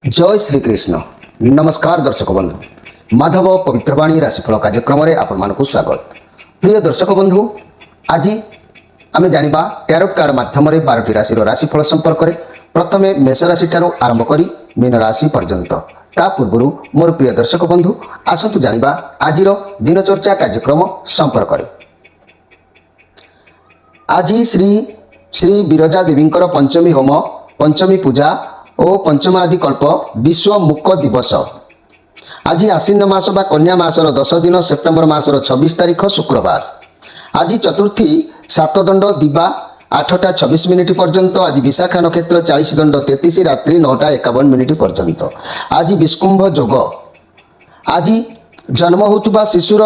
जय श्री कृष्ण। नमस्कार दर्शक बंधु, माधव पवित्रवाणी राशिफल कार्यक्रम में आपण स्वागत। प्रिय दर्शक बंधु, आज आम जाना टैरोट कार्ड माध्यम 12टी राशि राशिफल संपर्क में प्रथम मेष राशि ठारू आरंभ कर मीन राशि पर्यंत। ता पूर्व मोर प्रिय दर्शक बंधु आसतु जाना आज दिनचर्चा कार्यक्रम संपर्क में। आज श्री श्री विरजा देवींकर पंचमी होम, पंचमी पूजा और पंचमादि कल्प विश्व मुक दिवस। आज आश्विन मास बा कन्या मासर 10 दिन सेप्टेम्बर मासर 26 तारीख शुक्रवार। आज चतुर्थी सातदंड दिवा 8टा 26 मिनिट पर्यंत। आज विशाखा नक्षत्र 40 दंड 33 रात्रि 9टा 51 मिनिट पर्यंत। आज विष्कुंभ जोग। आज जन्म होता शिशुर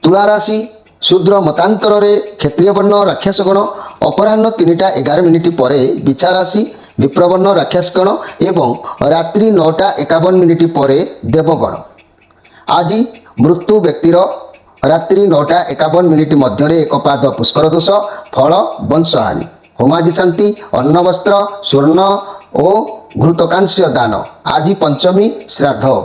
तुला राशि शूद्र मतांतर क्षत्रिय वर्ण राक्षस गण अपराह्न 3टा 11 मिनिट पर विचा राशि विप्रवर्ण राक्षस गण एवं रात्रि 9टा 51 मिनिट पर देवगण। आज मृत्यु व्यक्तिर रात्रि 9टा 51 मिनिट मध्य एक पाद पुष्कर दोष, फल वंशहानि। होमादि शांति, अन्न वस्त्र स्वर्ण और घृतकांस्य दान। आज पंचमी श्राद्ध।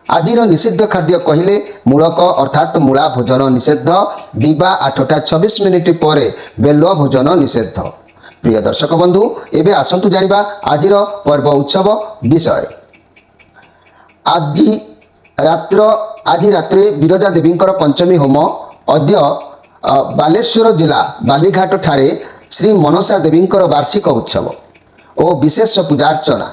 आज निषिद्ध खाद्य कहले मूलक अर्थात मूला भोजन निषेध। दिवा 8टा 26 मिनिट पर बेलुआ भोजन निषेध। प्रिय दर्शक बंधु, एबे आसंतु जानिबा आजिर पर्व उत्सव विषय। आज रात्रे विरजा देवींकर पंचमी होम अद्य बालेश्वर जिला बालीघाट ठारे श्री मनसा देवींकर वार्षिक उत्सव और विशेष पूजार्चना।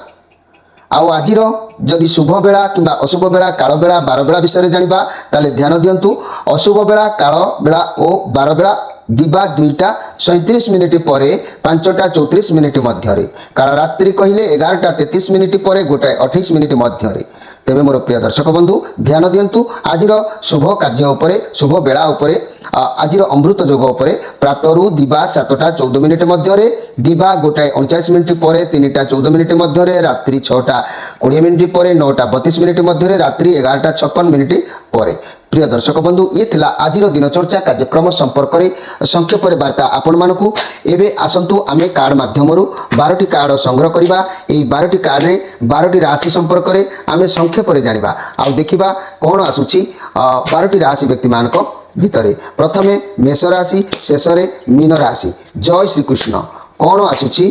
आउ आजिर जदि शुभ बेला किंबा अशुभ बेला काल बेला बार बेला विषय जानिबा ताले ध्यान दियंतु। अशुभ बेला काल बेला और बार बेला दिवा 2टा 37 मिनिट पर 5टा 34 मिनिट मध्य। काल रात्रि कहले 11टा 33 मिनिट पर 1टा 28 मिनिट मध्य। तेबे मोर प्रिय दर्शक बंधु ध्यान दियंतु। आजिर शुभ कार्य उपरे शुभ बेला उपरे आजिर अमृत जोग उपरे प्रातरु दिवा 7टा 14 मिनिट मध्य, दिवा 1टा 39 मिनिट पर 3टा 14 मिनिट मध्य, रात्रि 6टा 20 मिनिट पर 9टा 32 मिनिट मध्य, रात्रि 11टा 56 मिनिट पर। प्रिय दर्शक बंधु ये थिला आजिर दिनचर्चा कार्यक्रम संपर्क में संक्षेप वार्ता आपण मानकु। एबे आसंतु आमे कार्ड माध्यम 12टी कार्ड संग्रह करबा। एई 12टी कार्ड रे 12टी राशि संपर्क में आमे संक्षेप में जानिबा। आ देखिबा कोन आसुची 12टी राशि व्यक्ति मानक भितरे। प्रथमे मेष राशि, शेष रे मीन राशि। जय श्री कृष्ण। कोन आसुची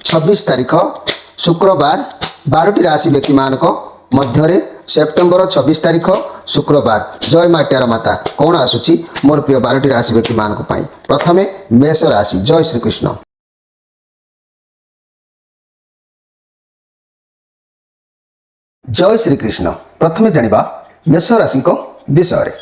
26 तारीख शुक्रवार 12टी राशि व्यक्ति मानक मध्य सेप्टेम्बर 26 तारीख शुक्रवार। जय माट्यार माता। कौन आसुची मोर प्रिय 12टी राशि व्यक्ति मानक पाई। प्रथमे मेष राशि। जय श्री कृष्ण। जय श्री कृष्ण। प्रथमे जानिबा मेष राशि को विषय।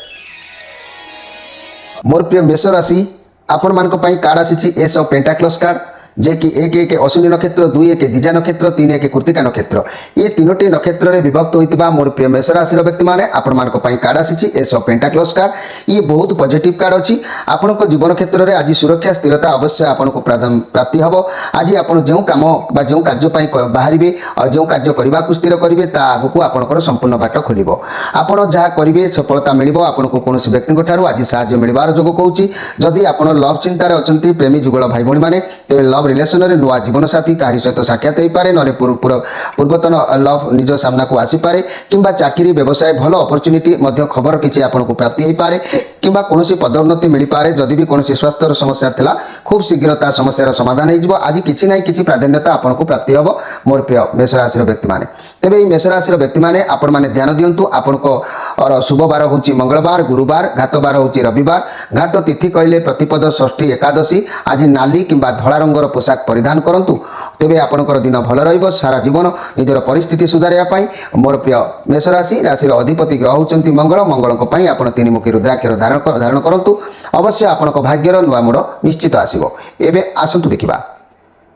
मोर प्रिय मेष राशि आपण मानक पाई कार्ड आसीची एस ऑफ पेंटाक्लस कार्ड, जे कि 1 अश्विनी नक्षत्र, 2 दिजा नक्षत्र, 3 कृतिका नक्षत्र। ये 3टी नक्षत्र रे विभक्त होइतिबा मोर प्रिय मेष राशि व्यक्ति माने आपण मानक पई कार्ड आसीची एस ऑफ पेंटाक्लस कार्ड। ये बहुत पॉजिटिव कार्ड अछि। आपनको जीवन क्षेत्र रे आज सुरक्षा स्थिरता अवश्य आपनको प्राप्ति हबो। आज आपण जेउ काम बा जेउ कार्य पई बाहरिबे और जेउ कार्य करबा को स्थिर करिवे ता आगु आपनकर संपूर्ण बाट खोलिबो। आपण जहा करिवे सफलता मिलिबो। आपनको कोनोसी व्यक्ति ठारू आज सहाय्य मिलिबार जोग कहूची। जदि आपण लव चिंतार अछंती प्रेमी जुगल भाई भणी माने ते लव रिलेशन रे नुआ जीवन साथी कहारी सहित साक्षात हो पारे। नरे पूर्वतन लव निज सामना को आसी पारे किंबा चाकरी व्यवसाय भल अपॉर्चुनिटी मध्य खबर किछि आपनको प्राप्ति हो पारे किंबा कोनोसी पदोन्नति मिली पारे। जदि भी कोनोसी स्वास्थ्य समस्या थिला खूब शीघ्र ता समस्यार समाधान हो जिवो। आज किछि नै किछि प्राधान्यता आपनको प्राप्ति हबो मोर प्रिय मेष राशि व्यक्ति माने। तेबे मेष राशि व्यक्ति माने आपण माने ध्यान दियंतु। आपनको शुभ बार होची मंगलवार, गुरुवार, घात बार होची रविवार। घात तिथि कहले प्रतिपद, षष्ठी, एकादशी। आज नाली किंबा धला रंगर पोशाक परिधान करंतु। तेबे आपनकर दिन भल रहिबो। सारा जीवन निजर परिस्थिति सुधारिया पाई मोर प्रिय मेष राशि राशि अधिपति ग्रह होचंती मंगल। मंगलक पाई आपण 3मुखी रुद्राक्षर धारण करंतु। अवश्य आपनक भाग्यर नुआ मोड़ निश्चित आसीबो। एबे आसंतु देखिबा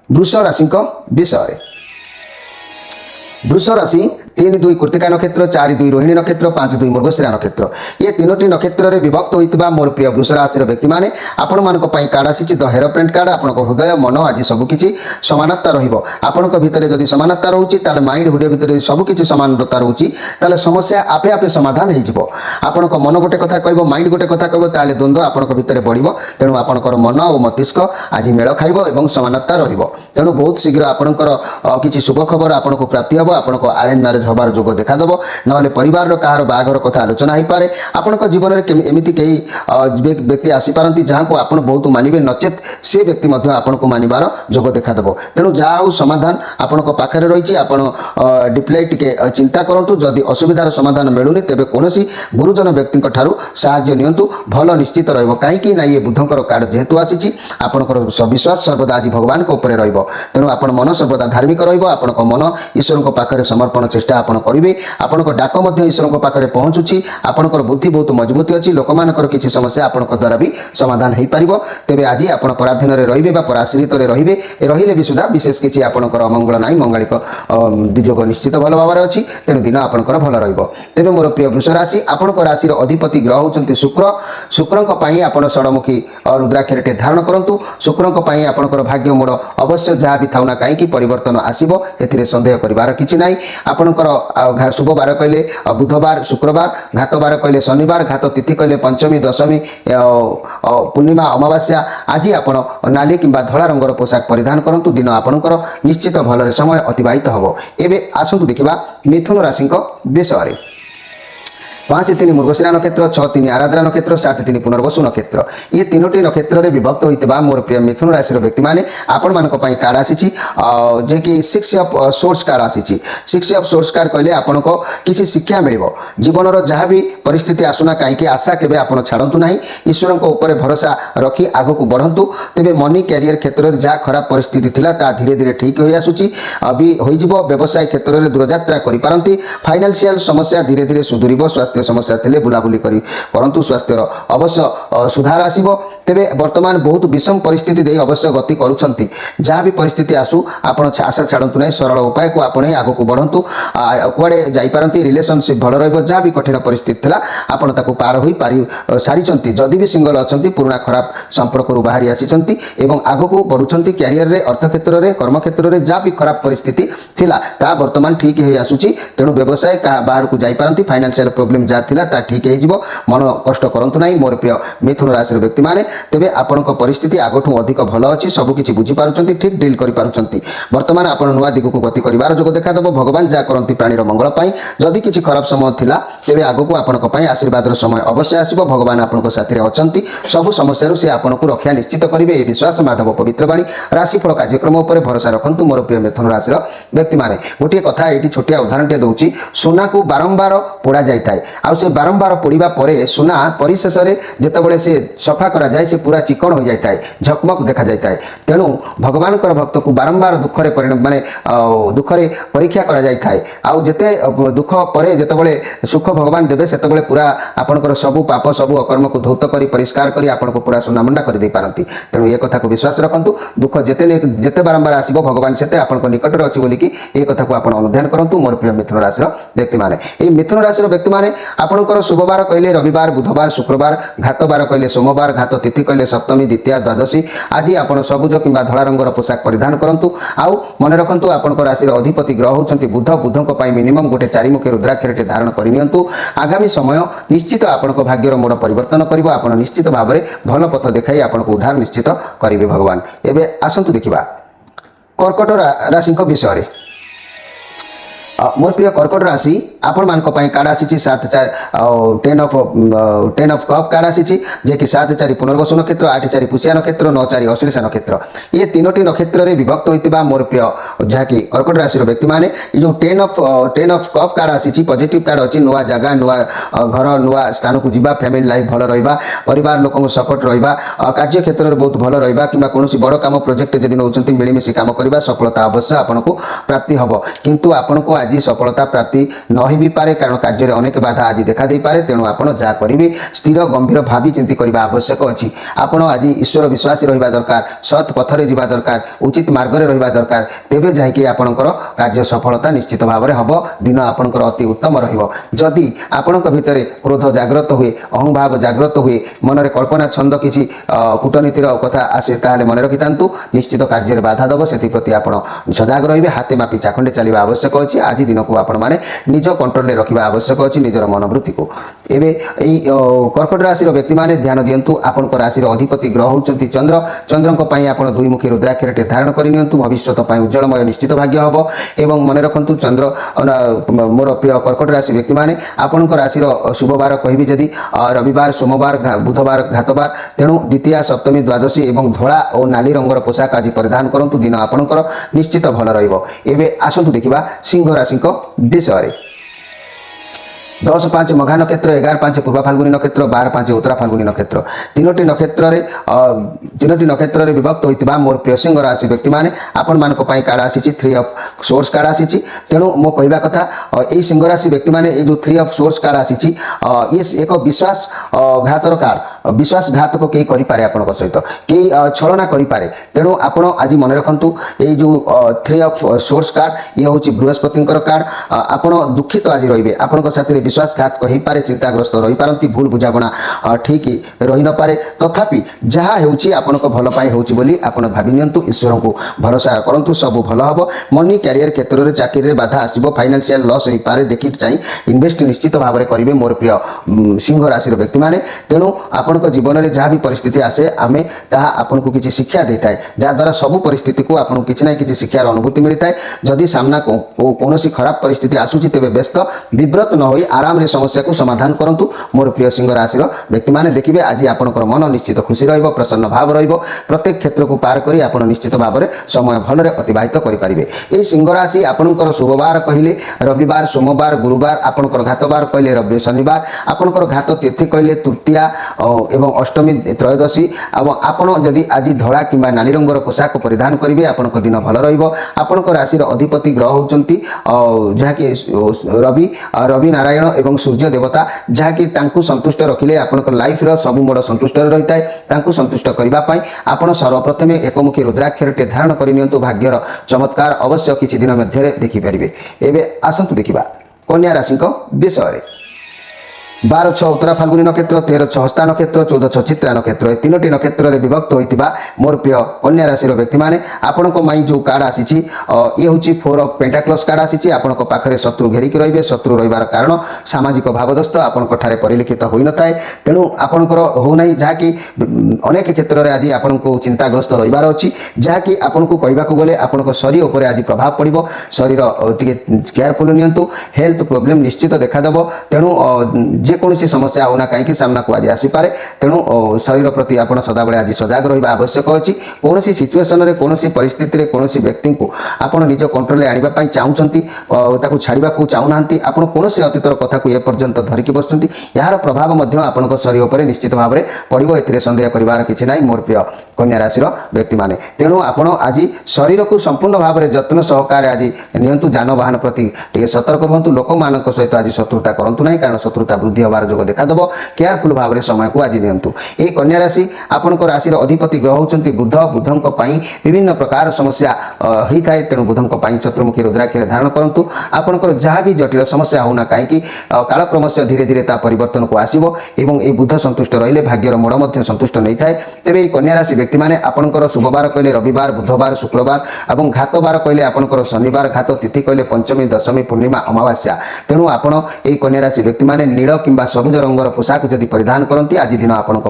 वृष राशि विषय। वृष राशि 3-2 कृतिका नक्षत्र, 4-2 रोहिणी नक्षत्र, 5-2 मृगशिरा नक्षत्र। ये 3टी नक्षत्र रे विभक्त होइतिबा मोर प्रिय वृष राशि व्यक्ति माने आपण मानक पई कार्ड आसीची द हेरोप्रेंट कार्ड। आपनक हृदय मन आज सब किछि समानता रहिबो। आपनक भितरे जदि समानता रहउची ताले माइंड हृदय भितरे सब किछि समानता रहउची ताले समस्या आपे आपे समाधान हो जिवो। आपनक मन गोटे कथा कहबो, माइंड गोटे कथा कहबो, ताले द्वंद्व आपनक भितरे बढ़िबो। तेणु आपनकर मन और मस्तिष्क आज मेल खाइबो एवं समानता रहिबो। तेणु बहुत शीघ्र आपनकर किछि शुभ खबर आपनको प्राप्ति हबो। ଆପଣଙ୍କ ଆରେଞ୍ଜ ମ୍ୟାରେଜ ହବାର ଯୋଗ ଦେଖାଦେବ ନହେଲେ ପରିବାରର କାହାର ବାହାଘର କଥା ଆଲୋଚନା ହୋଇପାରେ ଆପଣଙ୍କ ଜୀବନରେ ଏମିତି କେହି ବ୍ୟକ୍ତି ଆସିପାରନ୍ତି ଯାହାକୁ ଆପଣ ବହୁତ ମାନିବେ ନଚେତ୍ ସେ ବ୍ୟକ୍ତି ମଧ୍ୟ ଆପଣଙ୍କୁ ମାନିବାର ଯୋଗ ଦେଖାଦେବ ତେଣୁ ଯାହା ହେଉ ସମାଧାନ ଆପଣଙ୍କ ପାଖରେ ରହିଛି ଆପଣ ଡିପ୍ଲାଇ ଟିକେ ଚିନ୍ତା କରନ୍ତୁ ଯଦି ଅସୁବିଧାର ସମାଧାନ ମିଳୁନି ତେବେ କୌଣସି ଗୁରୁଜନ ବ୍ୟକ୍ତିଙ୍କ ଠାରୁ ସାହାଯ୍ୟ ନିଅନ୍ତୁ ଭଲ ନିଶ୍ଚିତ ରହିବ କାହିଁକି ନା ଇଏ ବୁଧଙ୍କର କାର୍ଡ ଯେହେତୁ ଆସିଛି ଆପଣଙ୍କର ବିଶ୍ୱାସ ସର୍ବଦା ଆଜି ଭଗବାନଙ୍କ ଉପରେ ରହିବ ତେଣୁ ଆପଣ ମନ ସର୍ବଦା ଧାର୍ମିକ ରହିବ ଆପଣଙ୍କ ମନ ଈଶ୍ୱରଙ୍କ ପାଖରେ ସମର୍ପଣ ଚେଷ୍ଟା ଆପଣ କରିବେ ଆପଣଙ୍କ ଡାକ ମଧ୍ୟ ଈଶ୍ୱରଙ୍କ ପାଖରେ ପହଞ୍ଚୁଛି ଆପଣଙ୍କର ବୁଦ୍ଧି ବହୁତ ମଜବୁତ ଅଛି ଲୋକମାନଙ୍କର କିଛି ସମସ୍ୟା ଆପଣଙ୍କ ଦ୍ୱାରା ବି ସମାଧାନ ହୋଇପାରିବ ତେବେ ଆଜି ଆପଣ ପରାଧୀନରେ ରହିବେ ବା ପରାଶ୍ରିତରେ ରହିବେ ରହିଲେ ବି ସୁଦ୍ଧା ବିଶେଷ କିଛି ଆପଣଙ୍କର ଅମଙ୍ଗଳ ନାହିଁ ମଙ୍ଗାଳିକ ଦୁଯୋଗ ନିଶ୍ଚିତ ଭଲ ଭାବରେ ଅଛି ତେଣୁ ଦିନ ଆପଣଙ୍କର ଭଲ ରହିବ ତେବେ ମୋର ପ୍ରିୟ ବୃଷ ରାଶି ଆପଣଙ୍କ ରାଶିର ଅଧିପତି ଗ୍ରହ ହେଉଛନ୍ତି ଶୁକ୍ରଙ୍କ ପାଇଁ ଆପଣ ଷଡ଼ମୁଖୀ ରୁଦ୍ରାକ୍ଷରଟେ ଧାରଣ କରନ୍ତୁ ଶୁକ୍ରଙ୍କ ପାଇଁ ଆପଣଙ୍କର ଭାଗ୍ୟ ମୋଡ଼ ଅବଶ୍ୟ ଯାହା ବି ଥାଉ ନା କାହିଁକି ପରିବର୍ତ୍ତନ ଆସିବ ଏଥିରେ ସନ୍ଦେହ କରିବାର କିଛି ନାହିଁ ଆପଣଙ୍କର ଶୁଭ ବାର କହିଲେ ବୁଧବାର ଶୁକ୍ରବାର ଘାତ ବାର କହିଲେ ଶନିବାର ଘାତ ତିଥି କହିଲେ ପଞ୍ଚମୀ ଦଶମୀ ପୂର୍ଣ୍ଣିମା ଅମାବାସ୍ୟା ଆଜି ଆପଣ ନାଲି କିମ୍ବା ଧଳା ରଙ୍ଗର ପୋଷାକ ପରିଧାନ କରନ୍ତୁ ଦିନ ଆପଣଙ୍କର ନିଶ୍ଚିତ ଭଲରେ ସମୟ ଅତିବାହିତ ହେବ ଏବେ ଆସନ୍ତୁ ଦେଖିବା ମିଥୁନ ରାଶିଙ୍କ ବିଷୟରେ 5-3 ମୃଗଶିରା ନକ୍ଷତ୍ର 6-3 ଆରାଧ୍ରା ନକ୍ଷତ୍ର 7-3 ପୁନର୍ବସୁ ନକ୍ଷତ୍ର ये तीनोटी नक्षत्र में विभक्त होता मोर प्रिय मिथुन राशि व्यक्ति मैंने आपण मान कार्ड आसी जे कि 6 ऑफ सोर्स कार्ड आसी 6 ऑफ सोर्स कार्ड कहले आपण को किसी शिक्षा मिल जीवन जहाँ भी परिस्थिति आसुना कहीं आशा के छाड़ू ना ईश्वर ऊपर भरोसा रखी आग को बढ़ंतु तेरे मनी कैरियर क्षेत्र में जहाँ खराब परिस्थिति थिला ता धीरे धीरे ठीक हो आसूची भी हो व्यवसाय क्षेत्र में दूरयात्रा करिपारंती फाइनेंशियल समस्या धीरे धीरे सुधुरिबो स्वास्थ्य समस्या थिले बुलाबुली करंतु स्वास्थ्यर अवश्य सुधार आसीबो तेबे वर्तमान बहुत विषम परिस्थिति दे अवश्य गति करूछंती जहाँ भी परिस्थिति आसू आपण आशा छाड़ू ना सरल उपाय को आपण आग को बढ़ंतु कुआडे जाई पारंती रिलेशनशिप भल रहइबो जहाँ भी कठिन परिस्थिति थिला आपण ताकू पार होई पारि सारिचंती जदि भी सिंगल अछंती पुराना खराब संपर्क रु बाहरी आसीचंती एवं आग को बढ़ुचंती कैरियर रे अर्थ क्षेत्र रे कर्म क्षेत्र रे जहाँ भी खराब परिस्थिति थिला ता वर्तमान ठीक हो आसूची तेणु व्यवसाय बाहर को जाई पारंती फाइनेंशियल प्रॉब्लम जहाँ थिला ता ठीक हो मन कष्ट करंतु नाही मोर प्रिय मिथुन राशि व्यक्ति माने तेबे आपनक परिस्थिति आगठू अधिक भल अच्छी सबू किसी बुझी पारुचंती ठीक डील करि पारुचंती वर्तमान आपण नुआ दिग को गति करिवार जोग देखा देबो भगवान जा करंती प्राणीर मंगल पाई जदि किसी खराब समय थिला तेबे आगो को आपनक पाई आशीर्वादर समय अवश्य आसीबो भगवान आपनक साथी रे अछंती सब समस्या से आपनक रक्षा निश्चित करिवे ए विश्वास माधव पवित्र बाणी राशिफल कार्यक्रम उपर भरोसा रखंतु मोर प्रिय मिथुन राशि व्यक्ति माने गोटे कथा एटी छोटिया उदाहरण टे दउची सोना को बारंबार पोड़ा जाय थाए आ से बारंबार पोड़िबा परे सोना परिशेष रे जेतेबेले से सफा करा जाय से पूरा चिकन हो जाए झकमक देखा जाए तेणु भगवान भक्त को बारंबार दुखरे माने दुखरे परीक्षा करा जाय थाए आउ जेते दुख परे जेतेबेले सुख भगवान देबे सेतेबेले पूरा आपनकर सबु पाप सबु अकर्म को धौत करी परिष्कार करी आपनको पूरा सोनामंडा कर दे पारंती तेणु ये कथा को विश्वास रखंतु दुख जेते बारंबार आसीबो भगवान सेते आपनको निकट रे अछि बोली कि ए कथा को आपण अनुध्यान करंतु मोर प्रिय मिथुन राशि व्यक्ति माने ए मिथुन राशि व्यक्ति माने आपनकर शुभवार कहले रविवार बुधवार शुक्रवार घात बार कहले सोमवार घात तिथि कहले सप्तमी द्वितीय द्वादशी आज आपण सबुज किंबा धड़ा रंगर पोशाक परिधान करंतु आउ मन रखंतु आपनकर राशि अधिपति ग्रह होचंती बुध बुधक पई मिनिमम गोटे चारिमुखी रुद्राक्षरटे धारण करिनियंतु आगामी समय निश्चित आपनक भाग्यर मोड़ परिवर्तन करिवो आपण निश्चित भाव में भल पथ देखाई आपनक उद्धार निश्चित करिवे भगवान एबे आसंतु देखिबा कर्कट राशि विषय मोर प्रिय कर्कट राशि आपण मान कार्ड आसी 7-4 10 ऑफ कप कार्ड आसी जे कि 7-4 पुनर्वसु नक्षत्र 8-4 पुष्या नक्षत्र 9-4 अश्लेषा नक्षत्र ये तीनोटी नक्षत्र में विभक्त होता मोर प्रिय जहाँ कि कर्कट राशि व्यक्ति माने जो 10 ऑफ कप कार्ड आसी पॉजिटिव कार्ड अच्छी नुआ जगह नुआ घर नुआ स्थान को जीवा फैमिली लाइफ भल रहा परिवार लोक सपोर्ट रहा कार्य क्षेत्र में बहुत भल रहा कि कौन बड़ काम प्रोजेक्ट जब नौ मिलमिशी काम करवा सफलता अवश्य आपको प्राप्ति हम किंतु आपको आज सफलता प्राप्ति न भी पारे कारण कार्य अनेक बाधा आज देखा दे पारे तेणु आप जहाँ करेंगे स्थिर गंभीर भावी चिंती करने आवश्यक अच्छी आपड़ आज ईश्वर विश्वासी रहा दरकार सत् पथरे जा दरकार उचित मार्ग में रहा दरकार तेबे जाकि आपणकर कार्य सफलता निश्चित भाव में हम दिन आपणकर अति उत्तम रदि आपण भितर क्रोध जाग्रत हुए अहंभाव जाग्रत हुए मन में कल्पना छंद किसी कूटनीतिर कथा आसे ताले मन रखि था निश्चित कार्य बाधा दब से प्रति आप सजाग रे हाथे मापी चाखंडे चलवा आवश्यक अच्छी आज दिन को आपण माने निज कंट्रोल में रखा आवश्यक अच्छी निजर मनोवृत्ति को एबे एई कर्कट राशि व्यक्ति माने ध्यान दियंतु आपन राशि अधिपति ग्रह होउचंती चंद्र चंद्रन पई आपण दुईमुखी रुद्राक्षरटे धारण करि नियंतु भविष्यत पई उज्जवलमय निश्चित भाग्य हबो एवं मन रखंतु चंद्र मोर प्रिय कर्कट राशि व्यक्ति माने आपण राशि शुभ बार कहबी जदि रविवार सोमवार बुधवार घातवार तेणु द्वितीय सप्तमी द्वादशी एवं धोला और नाली रंगर पोशाक आज परिधान करंतु दिन आपणकर निश्चित भल रहिबो एबे आसंतु देखिबा सिंह राशि विषय 10-5 मघा नक्षत्र 11-5 पूर्व फाल्गुनी नक्षत्र 12-5 उत्तरा फाल्गुनी नक्षत्र तीनोटी नक्षत्र रे विभक्त होइतिबा मोर प्रिय सिंह राशि व्यक्ति माने आपण मानको पई कार्ड आसीची 3 ऑफ सोर्स कार्ड आसीची तेणु मो कहबा कथा ए सिंह राशि व्यक्ति माने ए जो 3 ऑफ सोर्स कार्ड आसीची ये एक विश्वास घातर कार्ड विश्वासघात को केही करि पारे आपनको सहित केही छलना करि पारे तेणु आपण आज मन रखंतु ए जो 3 ऑफ सोर्स कार्ड ये होची बृहस्पतिंकर कार्ड आपण दुखित आज रहिबे आपनको साथी विश्वासघात कहि पारे चिंताग्रस्त रहि पारंती भूल बुझाबणा ठीक रहि न पारे तथापि जहा हेउची आपनको भल पाई हेउची बोली आपण भाबि नियंतु ईश्वर को भरोसा करंतु सब भल हबो मनी कैरियर क्षेत्र रे चाकरी रे बाधा आसीबो फाइनेंशियल लॉस होई पारे देखि चाहि इन्वेस्ट निश्चित भाव रे करिवे मोर प्रिय सिंह राशि रो व्यक्ति माने तेणु आपनको जीवन रे जहा भी परिस्थिति आसे आमे ताहा आपनको किछि शिक्षा देताय जा द्वारा सब परिस्थिति को आपनको किछि ना किछि शिक्षार अनुभूति मिलिताय जदि सामना कोनोसी खराब परिस्थिति आसुची तेबे व्यस्त विव्रत न होई आराम रे समस्या को समाधान करंतु मोर प्रिय सिंह राशि व्यक्ति माने देखिबे आज आपनकर मन निश्चित खुशी रहइबो प्रसन्न भाव रहइबो प्रत्येक क्षेत्र को पार करी आपण निश्चित भाव रे समय भल रे अतिबाहित करि परिबे ए सिंह राशि आपनकर शुभवार कहिले रविवार सोमवार गुरुवार आपनकर घातवार कहिले रवि शनिवार आपनकर घात तिथि कहिले तृतीया एवं अष्टमी त्रयोदशी एवं आपण जदि आज धड़ा किंबा नाली रंगर पोशाक परिधान करिवे आपनकर दिन भल रहइबो आपनकर राशि अधिपति ग्रह होचंती जहा कि रवि नारायण एवं सूर्य देवता जहाँकि तांकु संतुष्ट रखिले आपनकर लाइफ रो सब मोड संतुष्ट रहिताय तांकु संतुष्ट करिबा पई आपण सर्वप्रथमे एकमुखी रुद्राक्षरटे धारण करि नियंतु भाग्यर चमत्कार अवश्य किछि दिन मध्ये देखि परिबे एबे आसंतु देखिबा कन्या राशि विषय 12-6 उत्तरा फाल्गुनी नक्षत्र 13-6 हस्ता नक्षत्र 14-6 चित्रा नक्षत्र ए तीनोटी नक्षत्र रे विभक्त होइतिबा मोर प्रिय कन्या राशि रो व्यक्ति माने आपनको माई जो कार्ड आसीची ये होची 4 ऑफ पेंटाक्लस कार्ड आसीची आपनको पाखरे शत्रु घेरी कि रहिबे शत्रु रहिबार कारण सामाजिक भावदस्त आपनको ठारे परिलिखित होई नथाय तेणु आपनकर हो नै जहा कि अनेक क्षेत्र रे आज आपनको चिंताग्रस्त रहिबार अछि जहा कि आपनको कहबा को गले आपनको शरीर ऊपर आज प्रभाव पड़िबो शरीर टिके केयरफुल नियंतु हेल्थ प्रॉब्लम निश्चित देखा दबो तेणु जेकोसी समस्या होना कहीं सामना को आज आसीपे तेणु शरीर प्रति आप सदा बेले आज सजग रहा आवश्यक अच्छी कौन सिचुएसन रे कौन परिस्थिति रे कौन व्यक्ति को आप निज कंट्रोल आने चाहूँगी छाड़ा को चाहूना आप कौन अतीतर कथा को एपर्यंत धरिकी बसुँच यार प्रभाव आपण शरीर पर निश्चित भाव में पड़ो ए सन्देह करार कि ना मोर प्रिय कन्या राशि व्यक्ति माने तेणु आपण आज शरीर को संपूर्ण भाव में जत्न सहकार आज नियंतु जानवाहन प्रति टे सतर्क रुहतु लोक मान सहित आज शत्रुता करूँ ना कारण शत्रुता वृद्धि हबार जोग देखादेव केयरफुल भाव में समय को आज नियंतु ए कन्या राशि आपण राशि अधिपति ग्रह होचंती बुध बुधों विभिन्न प्रकार समस्या होता है तेणु बुधों चतुर्मुखी रुद्राक्षर धारण करूँ आपंकर जहाँ भी जटिल समस्या होना कहीं कालक्रम से धीरे धीरे परिवर्तन को आसो एवं ये बुध संतुष्ट रहिले भाग्यर मोड़ संतुष्ट नहीं थाए तेरे कन्या राशि व्यक्ति माने आपंकर शुभवार कहले रविवार बुधवार शुक्रवार और घातवार कहले आपंकर शनिवार घात तिथि कहले पंचमी दशमी पूर्णिमा अमावास्या तेणु आपण ये कन्या राशि व्यक्ति माने नील किंबा सबुज रंगर पोशाक जदि परिधान करती आज दिन आपण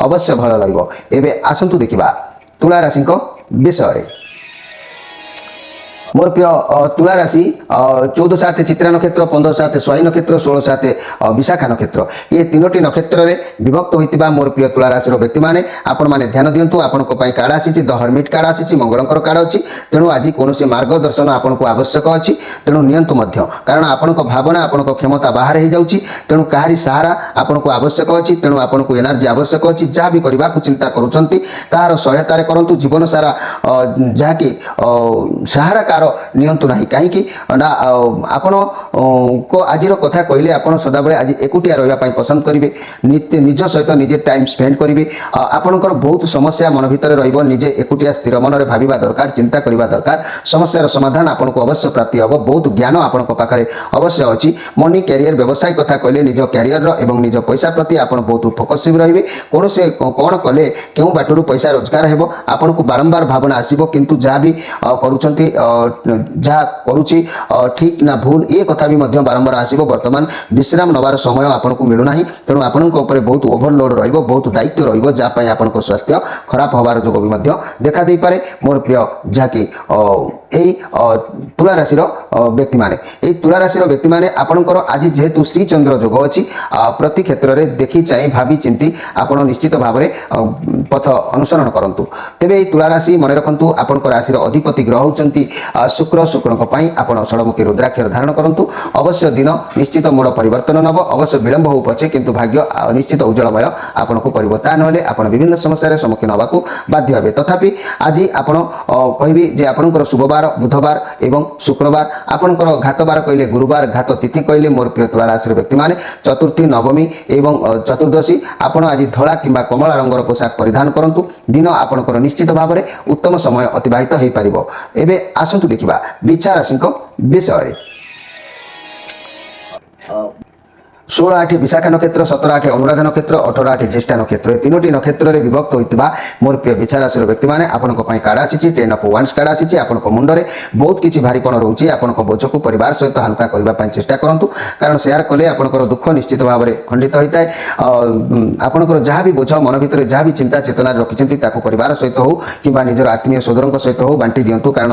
अवश्य भल रहिबो एबे आसंतु देखिबा तुला राशि विषय मोर प्रिय तुला राशि 14-7 चित्रा नक्षत्र 15-7 स्वाई नक्षत्र 16-7 विशाखा नक्षत्र ये तीनोटी नक्षत्र रे विभक्त होइतिबा मोर प्रिय तुला राशि व्यक्ति माने आपण माने ध्यान दियंतु आपनको पई कार्ड आसीची द हर्मिट कार्ड आसीची मंगलंकर कार्ड अछि तेणु आज कोनोसी मार्गदर्शन आपनको आवश्यक अछि तेणु नियंतु मध्य कारण आपनको भावना आपनको क्षमता बाहर हे जाउची तेणु काहारी सहारा आपनको आवश्यक अछि तेणु आपनको एनर्जी आवश्यक अछि जहाँ भी करबा को चिंता करूछंती कार सहायता रे करंतु जीवन सारा जहाँ कि सहारा कार नियंतु नहीं कहीं ना आपण को आज कथा कहले आपण सदा बेले आज एकुटिया रहिबा पई पसंद करिवे निज सहित निजे टाइम स्पेंड करिवे आपणकर बहुत समस्या मन भितर रहिबो निजे एकुटिया स्थिर मन रे भाबिबा दरकार चिंता करिबा दरकार समस्यार समाधान आपण को अवश्य प्राप्ति हबो बहुत ज्ञान आपण को पाखरे अवश्य अछि मनी कैरियर व्यवसाय कथा कहले निज कैरियर रो एवं निज पैसा प्रति आपण बहुत फोकसिव रहिबे कोन से कोन कले केउ बाटरू पैसा रोजगार हेबो आपण को बारंबार भावना आसीबो किंतु जहाँ भी करूछंती ଯାହା କରୁଛି ଠିକ୍ ନା ଭୁଲ ଏ କଥା ବି ମଧ୍ୟ ବାରମ୍ବାର ଆସିବ। ବର୍ତ୍ତମାନ ବିଶ୍ରାମ ନେବାର ସମୟ ଆପଣଙ୍କୁ ମିଳୁନାହିଁ, ତେଣୁ ଆପଣଙ୍କ ଉପରେ ବହୁତ ଓଭରଲୋଡ୍ ରହିବ, ବହୁତ ଦାୟିତ୍ୱ ରହିବ, ଯାହା ପାଇଁ ଆପଣଙ୍କ ସ୍ୱାସ୍ଥ୍ୟ ଖରାପ ହେବାର ଯୋଗ ବି ମଧ୍ୟ ଦେଖା ଦେଇପାରେ ମୋର ପ୍ରିୟ। ଯାହାକି এই ତୁଳା ରାଶିର ବ୍ୟକ୍ତିମାନେ, এই ତୁଳା ରାଶିର ବ୍ୟକ୍ତିମାନେ ଆପଣଙ୍କର ଆଜି ଯେହେତୁ ଶ୍ରୀଚନ୍ଦ୍ର ଯୋଗ ଅଛି, ପ୍ରତି କ୍ଷେତ୍ରରେ ଦେଖି ଚାହିଁ ଭାବି ଚିନ୍ତି ଆପଣ ନିଶ୍ଚିତ ଭାବରେ ପଥ ଅନୁସରଣ କରନ୍ତୁ। ତେବେ এই ତୁଳା ରାଶି ମନେ ରଖନ୍ତୁ ଆପଣଙ୍କ ରାଶିର ଅଧିପତି ଗ୍ରହ ହେଉଛନ୍ତି ଶୁକ୍ର। ଶୁକ୍ରଙ୍କ ପାଇଁ ଆପଣ ଷଡ଼ମୁଖୀ ରୁଦ୍ରାକ୍ଷର ଧାରଣ କରନ୍ତୁ। ଅବଶ୍ୟ ଦିନ ନିଶ୍ଚିତ ମୋଡ଼ ପରିବର୍ତ୍ତନ ନେବ, ଅବଶ୍ୟ ବିଳମ୍ବ ହେଉ ପଛେ, କିନ୍ତୁ ଭାଗ୍ୟ ନିଶ୍ଚିତ ଉଜ୍ଜଳମୟ ଆପଣଙ୍କୁ କରିବ। ତା ନହେଲେ ଆପଣ ବିଭିନ୍ନ ସମସ୍ୟାର ସମ୍ମୁଖୀନ ହେବାକୁ ବାଧ୍ୟ ହେବେ। ତଥାପି ଆଜି ଆପଣ କହିବି ଯେ ଆପଣଙ୍କର শুভবার বুধবার এবং শুক্রবার, আপনার ঘাতবার কহিলে গুরুবার, ঘাত তিথি কহিলে মোর প্রিয় তুলা রাশির ব্যক্তি মানে চতুর্থী, নবমী এবং চতুর্দশী আপনার আজ ধলা কিংবা কমলা রঙর পোশাক পরিধান করন্তু। দিন আপনার নিশ্চিত ভাবে উত্তম সময় অতিবাহিত হয়ে পার। এবে আসন্তু দেখিবা বিছা রাশি বিষয়। 16-8 বিশাখা নক্ষত্র, 17-8 অনুরাধা নক্ষত্র, 18-8 জ্যেষ্ঠা নক্ষত্র, এই তিনোটি নক্ষত্রের বিভক্ত হইতিবা মোর প্রিয় বিছা রাশির ব্যক্তি মানে আপনার কার্ড আসিছি 10 অফ ওয়ান্স কার্ড আসিছি। আপনার মুন্ডরে বহুত কিছু ভারিপণ রয়েছে। আপনার বোঝকু পরিবার সহিত হালকা করা চেষ্টা করতু, কারণ সেয়ার কলে আপনার দুঃখ নিশ্চিত ভাবে খণ্ডিত হয়ে থাকে। আপনার যা বি বোঝ মন ভিতরে যা বি চিন্তা চেতনা রখিছেন তাকে পরিবার সহিত হোক কিংবা নিজের আত্মীয় স্বজনক সহিত হোক বান্টি দিও, কারণ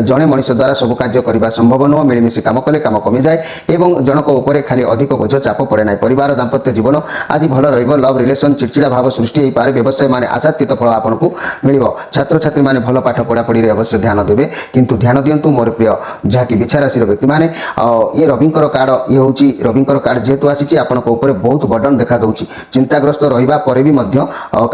জনে মনিষ দ্বারা সবু কার্য করা সম্ভব নুহ। মিলিমিশি কাম কলে কাম কমি যায় এবং জনক উপরে খালি অধিক বোঝ চাপ পড়ে না। পরিবার দাম্পত্য জীবন আজ ভালো রহব। লভ রিলেসন চিড়চিড়া ভাব সৃষ্টি হয়ে পড়ে। ব্যবসায় মানে আশাতীত ফল আপনার মিলব। ছাত্রছাত্রী মানে ভালো পাঠ পড়াপড়ি অবশ্য ধ্যান দেবে, কিন্তু ধ্যান দিও মোর প্রিয় যাকে বিছা রাশির ব্যক্তি মানে ইয়ে রবিঙ্কর কার্ড, ইয়ে হচ্ছে রবিঙ্কর কার্ড যেহেতু আসিছে আপনার উপরে বহুত বর্ডন দেখা দেଉଛି। চিন্তাগ্রস্ত রহবা পরে বি মধ্য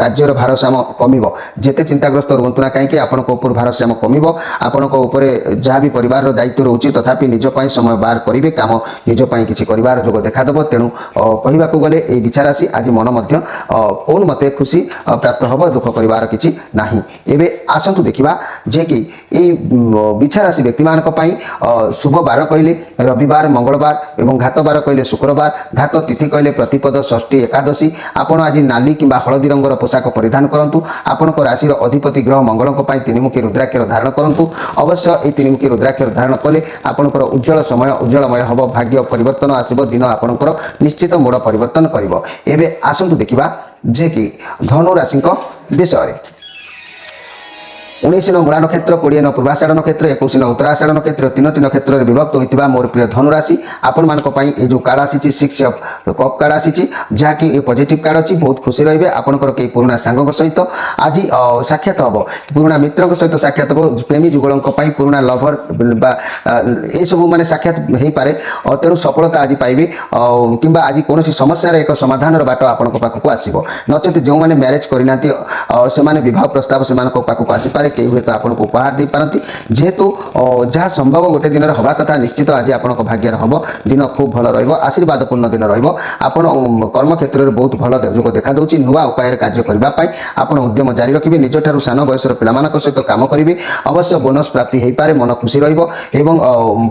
কার্যর ভারসাম্য কমিব। যেতে চিন্তাগ্রস্ত রুহতু না কাইকি আপনার উপর ভারসাম্য কমিব। আপনার উপরে যা বি পরিবার দায়িত্ব রয়েছে তথাপি নিজ পাই সময় বার করবে, কাম নিজ পাই কিছু করিবার যোগ দেখাদেব। তেণু কহিবাকু গলে এই বিছা রাশি আজ মন মধ্য কোন মতে খুশি প্রাপ্ত হব, দুঃখ করিবার কিছু নাহি। এবে আসন্তু দেখিবা যে কি এই বিছা রাশি ব্যক্তি মানক পাই শুভ বার কহিলে রবিবার, মঙ্গলবার এবং ঘাত বার কহিলে শুক্রবার, ঘাত তিথি কহিলে প্রতিপদ, ষষ্ঠী, একাদশী। আপনার আজ নালি কিংবা হলদী রঙর পোশাক পরিধান করতু। আপনার রাশির অধিপতি গ্রহ মঙ্গলক পাই তিনিমুখী রুদ্রাক্ষর ধারণ করতু। অবশ্য এই তিনিমুখী রুদ্রাক্ষর ধারণ কলে আপনার উজ্জ্বল সময় উজ্জ্বলময় হব, ভাগ্য পরিবর্তন আসব, দিন আপনার নিশ্চিত মোড় পরিবর্তন করিব। এবে আসন্তু দেখিবা যে কি ধনু রাশি বিষয়। 19 নং মূলা নক্ষত্র, 20 নং পূর্বাষাঢ় নক্ষত্র, 21 নং উত্তরাষাঢ় নক্ষত্র, তিনোটি নক্ষত্রের বিভক্ত হইতিবা মোর প্রিয় ধনু রাশি আপনার এই যে কার্ড আসিছি 6 অফ কপ কার্ড আসিছি, যা কি পজিটিভ কার্ড অছি। বহুত খুশি রহবে। আপনার কেই পুরোনা সাঙ্গ সহিত আজ সাক্ষাৎ হব, পুরোনা মিত্র সহিত সাক্ষাৎ হব, প্রেমী যুগলঙ্ক পুরোনা লভর বা এইসব মানে সাক্ষাৎ হয়ে পড়ে। তেণু সফলতা আজ পাইবে কিংবা আজ কৌশি সমস্যার এক সমাধানের বাট আপনার পাখক আসব। নচেত যে ম্যারেজ করে না সে বিবাহ প্রস্তাব সে পাখক আসিপারে, কেউ হয়তো আপনার উপহার দিয়ে পারতি। যেহেতু যা সম্ভব গোটে দিনের হওয়া কথা নিশ্চিত আজ আপনার ভাগ্যের হব। দিন খুব ভালো রহব, আশীর্বাদপূর্ণ দিন রহব। আপনার কর্মক্ষেত্রে বহুত ভালো যোগ দেখা দেଉଛି। নূয়া উপায়ের কার্য করা আপনার উদ্যম জারি রাখবে। নিজঠার সান বয়সর পিলাମାନଙ୍କ সহিত কাম করবে। অবশ্য বোনস প্রাপ্তি হয়ে পড়ে, মন খুশি রহব এবং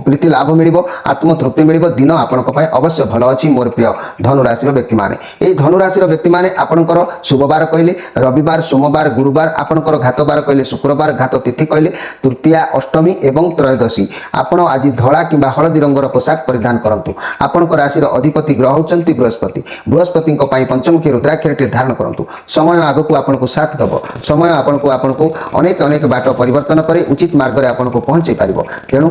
প্রীতি লাভ মিলব, আত্মতৃপ্তি মিলব। দিন আপনার অবশ্য ভালো অছি মোর প্রিয় ধনু রাশির ব্যক্তি মানে। এই ধনু রাশির ব্যক্তি মানে আপনার শুভবার কহিলে রবিবার, সোমবার, গুরুবার, আপনার ঘাতবার কহিলে শুক্রবার, ঘাত তিথি কহিলে তৃতীয়া, অষ্টমী এবং ত্রয়োদশী। আপনার আজ ধলা কিংবা হলদী রঙর পোশাক পরিধান করতু। আপনার রাশির অধিপতি গ্রহ হচ্ছেন বৃহস্পতি। বৃহস্পতি পঞ্চমুখী রুদ্রাক্ষরটি ধারণ করতু। সময় আগক আপনার সাথ দেব। সময় আপনার অনেক অনেক বাট পরিবর্তন করে উচিত মার্গরে আপনার পৌঁছাই পার। তেণু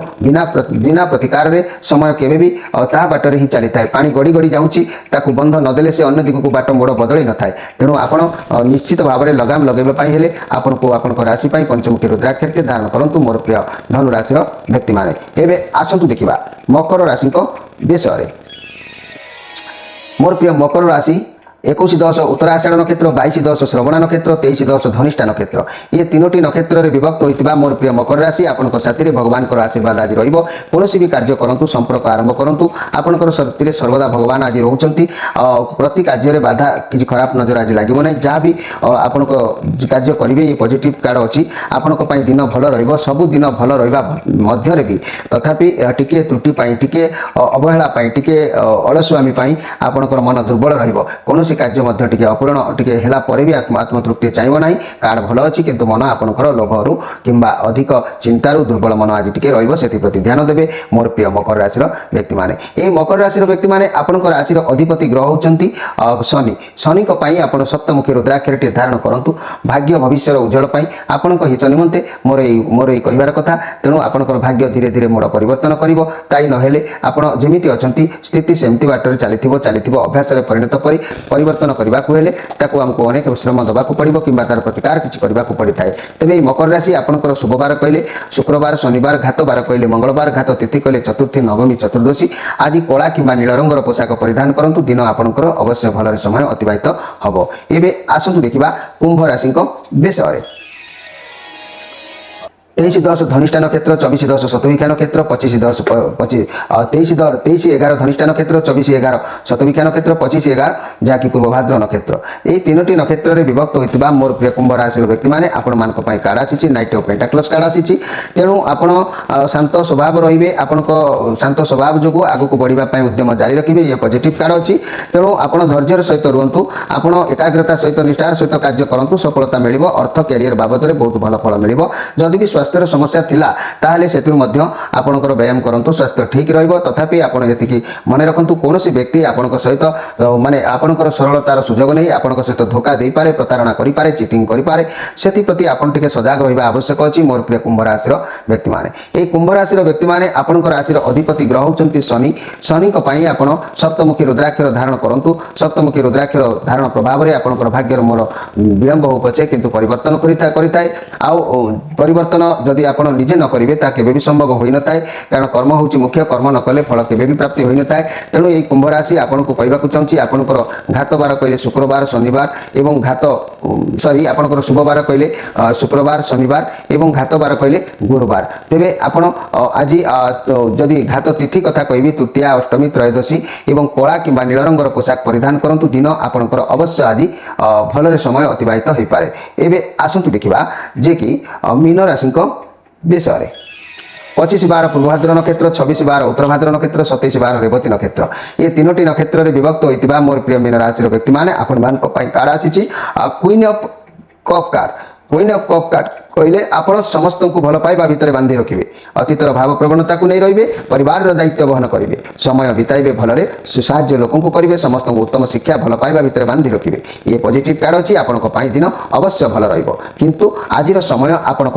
বিনা প্রতিকারে সময় কেবে বি তা বাটরে হি চালি থাকে। পানি গড়ি গড়ি যাচ্ছি, তাকে বন্ধ নদেলে সে অন্য দিগক বাট মোড় বদলাই নথায়। তেণু আপনার নিশ্চিত ভাবে লগাম লগাইবা হলে আপনার আপনার রাশি পঞ্চমুখী রুদ্রাক্ষরটি ধারণ করতু মোর প্রিয় ধনু রাশির ব্যক্তি মানে। এবে আসন্তু দেখিবা মকর রাশি বিষয়। মোর প্রিয় মকর রাশি 21-10 উত্তরাষাঢ় নক্ষত্র, 22-10 শ্রবণা নক্ষত্র, 23-10 ধনিষ্ঠা নক্ষত্র, এই তিনোটি নক্ষত্রের বিভক্ত হইতিবা মোর প্রিয় মকর রাশি আপনার সাথে ভগবানଙ୍କର আশীর্বাদ আজ রহব। কৌশি বি কার্য করতু, সম্পর্ক আরম্ভ করতু। আপনার সাথে সর্বদা ভগবান আজ রহুচ্ছেন। প্রতি কার্যের বাধা কিছু খারাপ নজর আজ লাগবে না। যা বি আপনার কার্য করবে এই পজিটিভ কার্ড অছি। আপনার দিন ভালো রহব। সবু দিন ভালো রহবা মধ্যে বি তথাপি টিকে ত্রুটি পাই, টিকে অবহেলা পাই, টিকে অলসুয়ামি পাই আপনার মন দুর্বল রহব। কৌশি कार्य मध्य टिके अपूर्ण टिके हेला परे भी आत्मतृप्ति चाहिए ना कार्ड भल अच्छी किंतु मन आपंकर लोभरू किंबा अधिक चिंतार दुर्बल मन आज टिके रही ध्यान देवे मोर प्रिय मकर राशि व्यक्ति मैंने ये मकर राशि व्यक्ति मैंने आपंकर राशि अधिपति ग्रह होती शनि शनि आप सप्तमुखी रुद्राक्षर टे धारण करूँ भाग्य भविष्य उज्जवल आपण हित निमंते मोर ये कहबार कथा तेणु आपंकर भाग्य धीरे धीरे मोड़ परिवर्तन कर ताई नहेले आपण जमीती अच्छा स्थिति सेमती बाटर चली अभ्यास परिणत परिवर्तन करने को आमको अनेक श्रम देवाक पड़ो कि तार प्रतिकार किसी करने को पड़ता है तेज मकर राशि आपंकर शुभवार कहले शुक्रवार शनिवार घात बार कहले मंगलवार घात तिथि कहले चतुर्थी नवमी चतुर्दशी आज कला कि नील रंगर पोशाक परिधान करूँ दिन आपंकर अवश्य भल समय अतिबाहित हम एवं आसतु देखा कुंभ राशि विषय 23-10 धनिष्ठा नक्षत्र 24-10 शतभिषा नक्षत्र 25-10 23-11 धनिष्ठा नक्षत्र 24-11 शतभिषा नक्षत्र 25-11 जहाँकि पूर्वभाद्र नक्षत्र यही तीनोटी नक्षत्र में विभक्त होता मोर प्रिय कुंभ राशि व्यक्ति मैंने आपण कार्ड आसी नाइट ऑफ पेंटाक्लस कार्ड आसी तेणु आपण शांत स्वभाव रे आपण शांत स्वभाव जो आगक बढ़ापी उद्यम जारी रखिए ये पॉजिटिव कार्ड अच्छी तेणु आप धैर्यर सहित रुहतु आपण एकाग्रता सहित निष्ठार सहित कार्य करूँ सफलता मिल अर्थ कैरियर बाबद में बहुत भल फल मिल जदि भी स्वास्थ्य समस्या थिला ताहले सेतु मध्य आपनकर व्यायाम करंतु स्वास्थ्य ठीक रहइबो तथापि आपण यतिकी मन रखंतु कोनोसी व्यक्ति आपनकर सहित माने आपनकर सरलतार सुजोग नहीं आपनकर सहित धोखा दे पारे प्रतारणा करि पारे चीटिंग करि पारे सेति प्रति आपण टिके सजाग रहिबा आवश्यक अछि मोर प्रिय कुंभ राशि व्यक्ति माने ए कुंभ राशि व्यक्ति माने आपनकर राशि अधिपति ग्रह होचंती शनि शनि को पई आपण सप्तमुखी रुद्राक्षर धारण करंतु सप्तमुखी रुद्राक्षर धारण प्रभाव रे आपनकर भाग्यर मोर विलंब हो पछे किंतु परिवर्तन करिताय आ परिवर्तन जदि आपण निजे न करेंगे ता केबे भी संभव हो न थाए कारण कर्म हूँ मुख्य कर्म न कले फल केबे भी प्राप्ति हो न थाए तेणु ये कुंभ राशि आपन को कहवाक चाहूँगी आपंकर घात बार कहले शुक्रवार शनिवार एवं घात सॉरी आपंकर शुभवार कहले शुक्रवार शनिवार एवं घात बार कहले गुरुवार तेबे आपण आज जदि घात तिथि कथा कहबी तृतीया अष्टमी त्रयोदशी एवं कला कि नील रंगर पोशाक परिधान करूँ दिन आपंकर अवश्य आज भल समय अतिबाहित हो पाए एवं आसतु देखा जे कि मीन राशि विषय 25-12 पूर्वभाद्र नक्षत्र 26-12 उत्तरभाद्र नक्षत्र 27-12 रेवती नक्षत्र ये तीनोटी नक्षत्र में विभक्त होता मोर प्रिय मीन राशि व्यक्ति मैंने आपण कार्ड आसी क्वीन ऑफ कप कार्ड कहले आपण समस्त को भल पाइबा भितर बांधि रखिए अतीतर भाव प्रवणता को नहीं रहिबे परिवार दायित्व बहन करेंगे समय बिताइबे भलरे सुसाध्य लोक को करेंगे समस्त को उत्तम शिक्षा भल पाइबा भितर बांधि रखिए ये पॉजिटिव कार्ड अच्छी आपण दिन अवश्य भल रहिबो किंतु आजिर समय आपण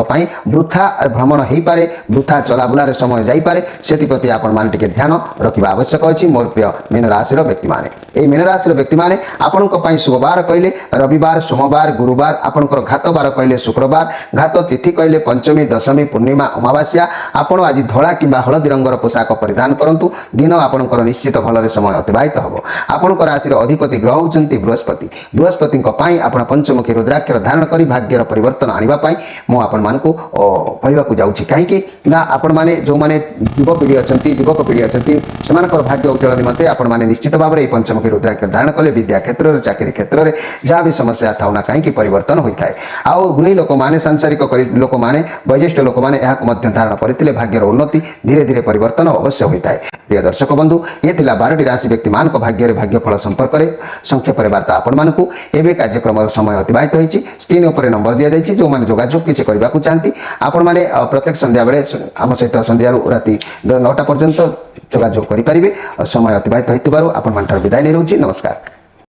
वृथा भ्रमण हो पारे वृथा चलाबुलार समय जाइपारे से आपण मान टिके ध्यान रखा आवश्यक अच्छी मोर प्रिय मीन राशि व्यक्ति मैंने ये मीन राशि व्यक्ति मैंने आपण शुभवार कहले रविवार सोमवार गुरुवार आपंकर घात बार कहले शुक्रवार घात तिथि कहले पंचमी दशमी पूर्णिमा अमावास्या आपण आज धला कि हलदी रंगर पोशाक परिधान करूँ दिन आपंकर निश्चित भल समय अतिबाहित हम आपंकर राशि अधिपति ग्रह होती बृहस्पति आप पंचमुखी रुद्राक्षर धारण कर भाग्यर परिवर्तन आने मुझे आपण मान कहवाक जाऊँगी कहीं आपण मैंने जो मैंने युवपीढ़ी अच्छा युवक अच्छा से भाग्य उज्जवल निमंते आपण मैंने निश्चित भाव में पंचमुखी रुद्राक्षर धारण कले विद्या क्षेत्र में चाकरी क्षेत्र में जहाँ भी समस्या था ना कहीं परिवर्तन होता है आउ गृही लोक मैंने सांसारिक लोक मैंने वयोज्येष्ठ लोक मैंने धारण करते भाग्यर उन्नति धीरे धीरे परिवर्तन अवश्य होता है प्रिय दर्शक बंधु ये 12टी राशि व्यक्ति मान भाग्य भाग्यफल संपर्क में संक्षेप वार्ता आपण मानक एवं कार्यक्रम समय अतिबाहित होती स्क्रीन उपर नंबर दि जाइए जो मैंने जोगाजोग किसी करने को चाहती आपण मैंने प्रत्येक संध्या बेले आम सहित संध्या राति 9टा पर्यंत जोगाजोग करेंगे समय अतिबाहित होती आपण मान विदाय नहीं रोचे नमस्कार।